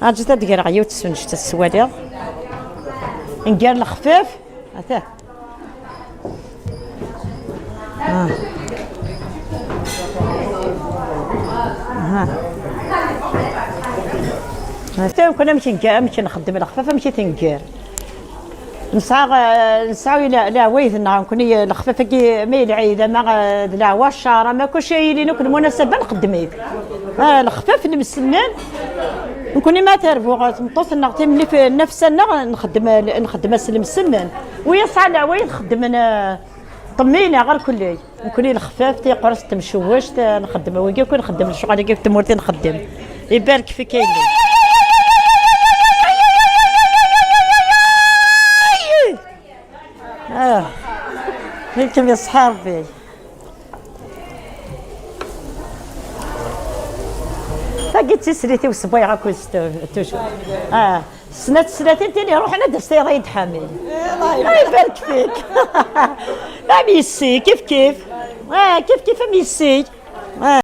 اجي تدقر عيوت سنجت السوالي نقال الخفاف هذا ها كنا مشي نخدم الخفاف مشي تنقال نسعى لا ويثنا نكوني الخفاف كي ميل عيده ما لا واشاره ما كل شيء اللي نكون مناسبه نخدم الخفاف اللي مسنان نكوني ما تعرفوا نطوس نغتي ملي في نفسنا نخدم سلم السمان ويصعى لا وين نخدم انا طمينه غير كلي نكوني الخفاف تي قرص تمشوش نخدم وياك نخدم الشغل كيف تمورتي نخدم يبارك فيك يا انتم يا صحابي لقيت سريتي وصبيعه كنت توشو سنتين تاني روح انا دستي رايد حامل الله يبارك فيك لا ميسي كيف كيف كيف ميسي